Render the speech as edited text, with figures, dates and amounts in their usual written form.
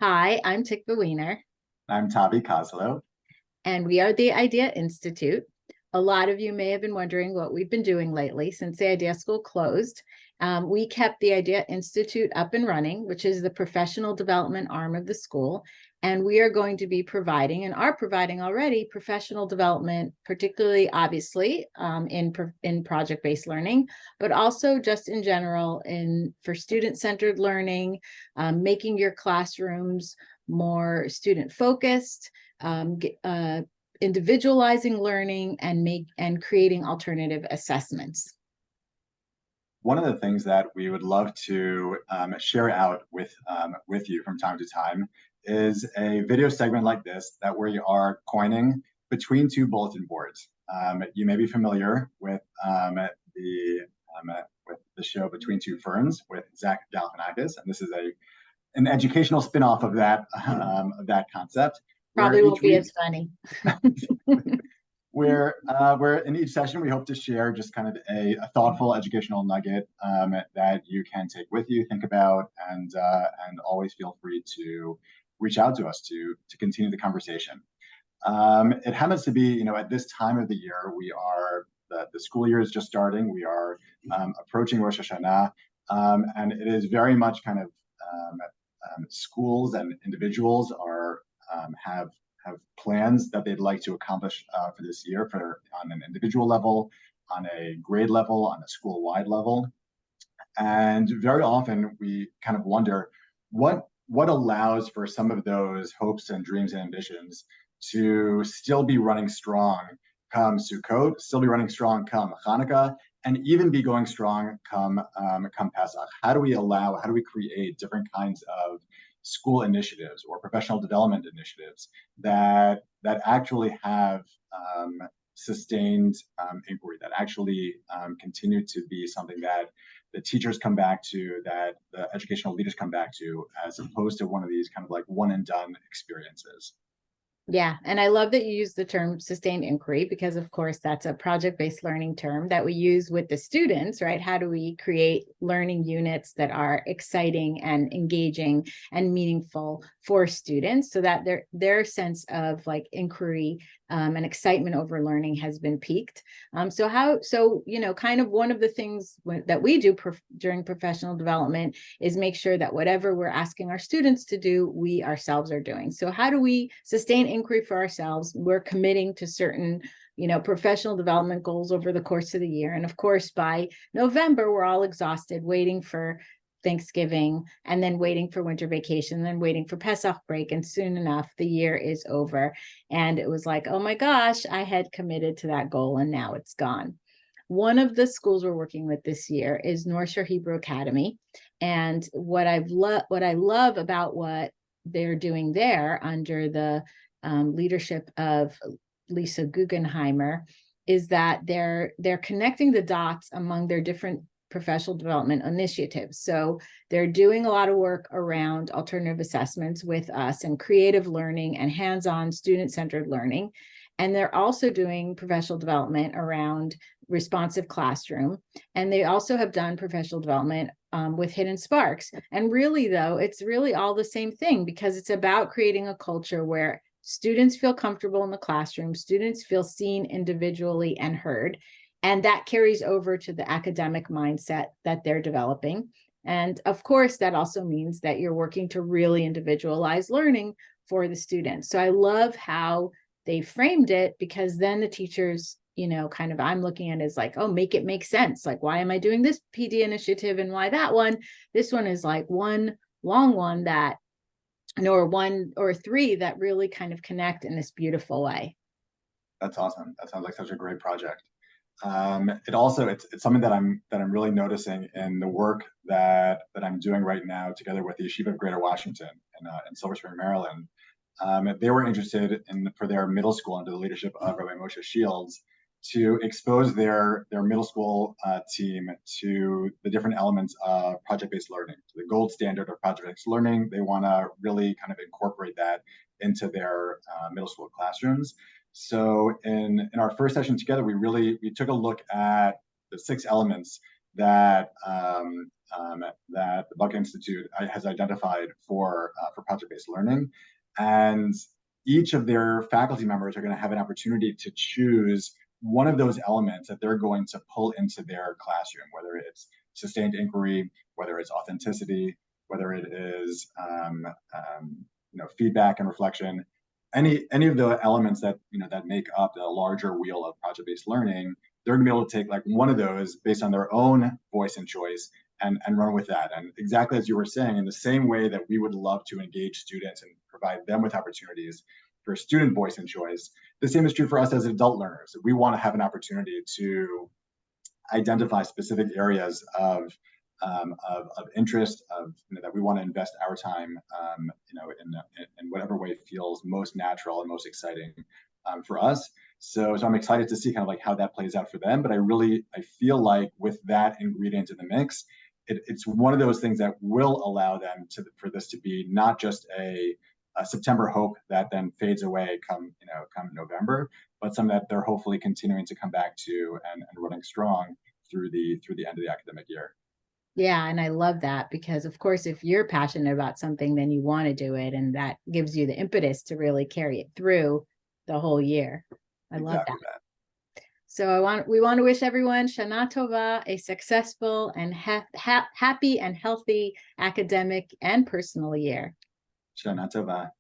Hi, I'm Tikva Wiener, I'm Tavi Kozlo. and we are the Idea Institute. A lot of you may have been wondering what we've been doing lately since the Idea School closed. We kept the Idea Institute up and running, which is the professional development arm of the school. And we are going to be providing and are providing already professional development, particularly obviously in project-based learning, but also just in general for student-centered learning, making your classrooms more student-focused, individualizing learning and creating alternative assessments. One of the things that we would love to share out with you from time to time is a video segment like this that we are coining between two bulletin boards. You may be familiar with the show Between Two Ferns with Zach Galifianakis, and this is an educational spin-off of that concept. Probably won't be as funny. Where in each session we hope to share just kind of a thoughtful educational nugget that you can take with you, think about, and always feel free to reach out to us to continue the conversation. It happens to be, at this time of the year, the school year is just starting. We are approaching Rosh Hashanah, and it is very much kind of schools and individuals have plans that they'd like to accomplish for this year, on an individual level, on a grade level, on a school-wide level. And very often we kind of wonder what allows for some of those hopes and dreams and ambitions to still be running strong come Sukkot, still be running strong come Hanukkah, and even be going strong come Pesach. How do we create different kinds of school initiatives or professional development initiatives that actually have sustained inquiry, that actually continue to be something that the teachers come back to, that the educational leaders come back to, as opposed to one of these kind of like one and done experiences. Yeah, and I love that you use the term sustained inquiry because, of course, that's a project-based learning term that we use with the students, right? How do we create learning units that are exciting and engaging and meaningful for students so that their sense of like inquiry and excitement over learning has been piqued. So kind of one of the things that we do during professional development is make sure that whatever we're asking our students to do, we ourselves are doing. So how do we sustain inquiry for ourselves? We're committing to certain professional development goals over the course of the year. And of course, by November, we're all exhausted waiting for Thanksgiving and then waiting for winter vacation, and then waiting for Pesach break. And soon enough, the year is over. And it was like, oh my gosh, I had committed to that goal and now it's gone. One of the schools we're working with this year is North Shore Hebrew Academy. And what I love about what they're doing there under the leadership of Lisa Guggenheimer is that they're connecting the dots among their different professional development initiatives. So they're doing a lot of work around alternative assessments with us and creative learning and hands-on student-centered learning. And they're also doing professional development around responsive classroom. And they also have done professional development with Hidden Sparks. And really, though, it's really all the same thing because it's about creating a culture where students feel comfortable in the classroom, students feel seen individually and heard. And that carries over to the academic mindset that they're developing. And of course, that also means that you're working to really individualize learning for the students. So I love how they framed it because then the teachers, kind of I'm looking at it as like, oh, make it make sense. Like, why am I doing this PD initiative and why that one? This one is like one long one that, or one or three that really kind of connect in this beautiful way. That's awesome. That sounds like such a great project. It's something that I'm really noticing in the work that I'm doing right now together with the Yeshiva of Greater Washington in Silver Spring, Maryland. They were interested for their middle school under the leadership of Rabbi Moshe Shields to expose their middle school team to the different elements of project-based learning, to the gold standard of project-based learning. They want to really kind of incorporate that into their middle school classrooms. So in our first session together, we took a look at the 6 elements that that the Buck Institute has identified for project-based learning. And each of their faculty members are going to have an opportunity to choose one of those elements that they're going to pull into their classroom, whether it's sustained inquiry, whether it's authenticity, whether it is feedback and reflection, any of the elements that that make up the larger wheel of project-based learning. They're going to be able to take like one of those based on their own voice and choice and run with that. And exactly as you were saying, in the same way that we would love to engage students and provide them with opportunities for student voice and choice, the same is true for us as adult learners. We want to have an opportunity to identify specific areas of interest, that we want to invest our time, in whatever way feels most natural and most exciting for us. So I'm excited to see kind of like how that plays out for them. But I feel like with that ingredient in the mix, it's one of those things that will allow them for this to be not just a September hope that then fades away come November, but something that they're hopefully continuing to come back to and running strong through the end of the academic year. Yeah, and I love that because, of course, if you're passionate about something, then you want to do it, and that gives you the impetus to really carry it through the whole year. I love that. So we want to wish everyone Shana Tova, a successful and happy and healthy academic and personal year. Shana Tova.